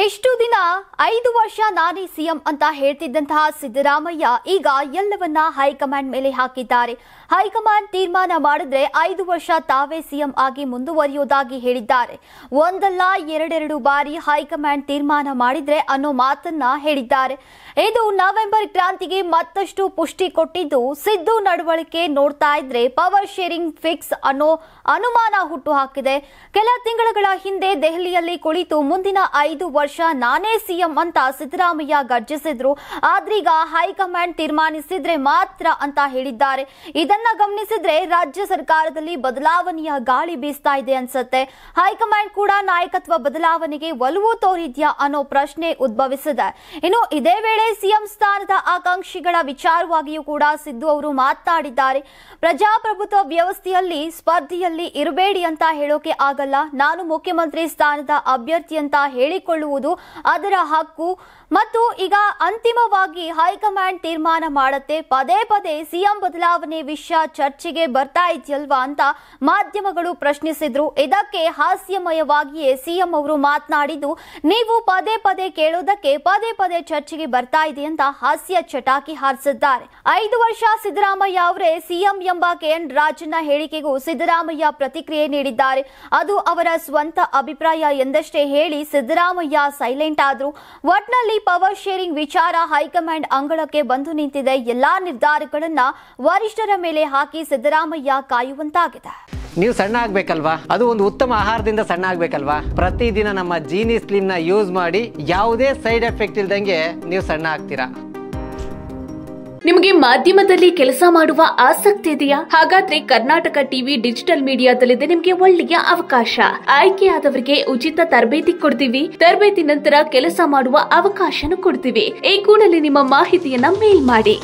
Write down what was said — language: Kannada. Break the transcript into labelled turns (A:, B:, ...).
A: ಎಷ್ಟು ದಿನ 5 ವರ್ಷ ನಾನೇ ಸಿಎಂ ಅಂತ ಹೇಳ್ತಿದ್ದಂತಹ ಸಿದ್ದರಾಮಯ್ಯ ಈಗ ಎಲ್ಲವನ್ನ ಹೈಕಮಾಂಡ್ ಮೇಲೆ ಹಾಕಿದ್ದಾರೆ. ಹೈಕಮಾಂಡ್ ತೀರ್ಮಾನ ಮಾಡಿದ್ರೆ 5 ವರ್ಷ ತಾವೇ ಸಿಎಂ ಆಗಿ ಮುಂದುವರಿಯೋದಾಗಿ ಹೇಳಿದ್ದಾರೆ. ಒಂದಲ್ಲ ಎರಡೆರಡು ಬಾರಿ ಹೈಕಮಾಂಡ್ ತೀರ್ಮಾನ ಮಾಡಿದ್ರೆ ಅನ್ನೋ ಮಾತನ್ನ ಹೇಳಿದ್ದಾರೆ. ಇದು ನವೆಂಬರ್ ಕ್ರಾಂತಿಗೆ ಮತ್ತಷ್ಟು ಪುಷ್ಟಿ ಕೊಟ್ಟಿದ್ದು, ಸಿದ್ದು ನಡವಳಿಕೆ ನೋಡ್ತಾ ಇದ್ರೆ ಪವರ್ ಶೇರಿಂಗ್ ಫಿಕ್ಸ್ ಅನ್ನೋ ಅನುಮಾನ ಹುಟ್ಟು ಹಾಕಿದೆ. ಕೆಲ ತಿಂಗಳ ಹಿಂದೆ ದೆಹಲಿಯಲ್ಲಿ ಕುಳಿತು ಮುಂದಿನ 5 ವರ್ಷ ನಾನೇ ಸಿಎಂ ಅಂತ ಸಿದ್ದರಾಮಯ್ಯ ಗರ್ಜಿಸಿದ್ರು. ಆದ್ರೀಗ ಹೈಕಮಾಂಡ್ ತೀರ್ಮಾನಿಸಿದ್ರೆ ಮಾತ್ರ ಅಂತ ಹೇಳಿದ್ದಾರೆ. ಇದನ್ನ ಗಮನಿಸಿದ್ರೆ ರಾಜ್ಯ ಸರ್ಕಾರದಲ್ಲಿ ಬದಲಾವಣೆಯ ಗಾಳಿ ಬೀಸ್ತಾ ಇದೆ ಅನ್ಸುತ್ತೆ. ಹೈಕಮಾಂಡ್ ಕೂಡ ನಾಯಕತ್ವ ಬದಲಾವಣೆಗೆ ಒಲವು ತೋರಿದ್ಯಾ ಅನ್ನೋ ಪ್ರಶ್ನೆ ಉದ್ಭವಿಸಿದೆ. ಇನ್ನು ಇದೇ ವೇಳೆ ಸಿಎಂ ಸ್ಥಾನದ ಆಕಾಂಕ್ಷಿಗಳ ವಿಚಾರವಾಗಿಯೂ ಕೂಡ ಸಿದ್ದು ಅವರು ಮಾತನಾಡಿದ್ದಾರೆ. ಪ್ರಜಾಪ್ರಭುತ್ವ ವ್ಯವಸ್ಥೆಯಲ್ಲಿ ಸ್ಪರ್ಧೆಯಲ್ಲಿ ಇರಬೇಡಿ ಅಂತ ಹೇಳೋಕೆ ಆಗಲ್ಲ. ನಾನು ಮುಖ್ಯಮಂತ್ರಿ ಸ್ಥಾನದ ಅಭ್ಯರ್ಥಿ ಅಂತ ಹೇಳಿಕೊಳ್ಳುವುದು ಅದರ ಹಕ್ಕು ಮತ್ತು ಈಗ ಅಂತಿಮವಾಗಿ ಹೈಕಮಾಂಡ್ ತೀರ್ಮಾನ ಮಾಡುತ್ತೆ. ಪದೇ ಪದೇ ಸಿಎಂ ಬದಲಾವಣೆ ವಿಷಯ ಚರ್ಚೆಗೆ ಬರ್ತಾ ಇದೆಯಲ್ವಾ ಅಂತ ಮಾಧ್ಯಮಗಳು ಪ್ರಶ್ನಿಸಿದ್ರು. ಇದಕ್ಕೆ ಹಾಸ್ಯಮಯವಾಗಿಯೇ ಸಿಎಂ ಅವರು ಮಾತನಾಡಿದ್ದು, ನೀವು ಪದೇ ಪದೇ ಕೇಳೋದಕ್ಕೆ ಪದೇ ಪದೇ ಚರ್ಚೆಗೆ ಬರ್ತಾ ಇದೆ ಅಂತ ಹಾಸ್ಯ ಚಟಾಕಿ ಹಾರಿಸಿದ್ದಾರೆ. 5 ವರ್ಷ ಸಿದ್ದರಾಮಯ್ಯ ಅವರೇ ಸಿಎಂ ಎಂಬ ಕೆಎನ್ ರಾಜಣ್ಣ ಹೇಳಿಕೆಗೂ ಸಿದ್ದರಾಮಯ್ಯ ಪ್ರತಿಕ್ರಿಯೆ ನೀಡಿದ್ದಾರೆ. ಅದು ಅವರ ಸ್ವಂತ ಅಭಿಪ್ರಾಯ ಎಂದಷ್ಟೇ ಹೇಳಿ ಸಿದ್ದರಾಮಯ್ಯ ಸೈಲೆಂಟ್ ಆದ್ರು. ಒಟ್ನಲ್ಲಿ ಪವರ್ ಶೇರಿಂಗ್ ವಿಚಾರ ಹೈಕಮಾಂಡ್ ಅಂಗಳಕ್ಕೆ ಬಂದು ನಿಂತಿದೆ. ಎಲ್ಲಾ ನಿರ್ಧಾರಗಳನ್ನ ವರಿಷ್ಠರ ಮೇಲೆ ಹಾಕಿ ಸಿದ್ದರಾಮಯ್ಯ ಕಾಯುವಂತಾಗಿದೆ.
B: ನೀವು ಸಣ್ಣ ಆಗ್ಬೇಕಲ್ವಾ? ಅದು ಒಂದು ಉತ್ತಮ ಆಹಾರದಿಂದ ಸಣ್ಣ ಆಗ್ಬೇಕಲ್ವಾ? ಪ್ರತಿದಿನ ನಮ್ಮ ಜೀನಿ ಸ್ಲಿಮ್ ನ ಯೂಸ್ ಮಾಡಿ ಯಾವುದೇ ಸೈಡ್ ಎಫೆಕ್ಟ್ ಇಲ್ದಂಗೆ ನೀವು ಸಣ್ಣ ಆಗ್ತೀರಾ.
C: ನಿಮಗೆ ಮಾಧ್ಯಮದಲ್ಲಿ ಕೆಲಸ ಮಾಡುವ ಆಸಕ್ತಿ ಇದೆಯಾ? ಹಾಗಾದ್ರೆ ಕರ್ನಾಟಕ ಟಿವಿ ಡಿಜಿಟಲ್ ಮೀಡಿಯಾದಲ್ಲಿದೆ ನಿಮಗೆ ಒಳ್ಳೆಯ ಅವಕಾಶ. ಆಯ್ಕೆಯಾದವರಿಗೆ ಉಚಿತ ತರಬೇತಿ ಕೊಡ್ತೀವಿ. ತರಬೇತಿ ನಂತರ ಕೆಲಸ ಮಾಡುವ ಅವಕಾಶನೂ ಕೊಡ್ತೀವಿ. ಈ ಕೂಡಲೇ ನಿಮ್ಮ ಮಾಹಿತಿಯನ್ನ ಮೇಲ್ ಮಾಡಿ.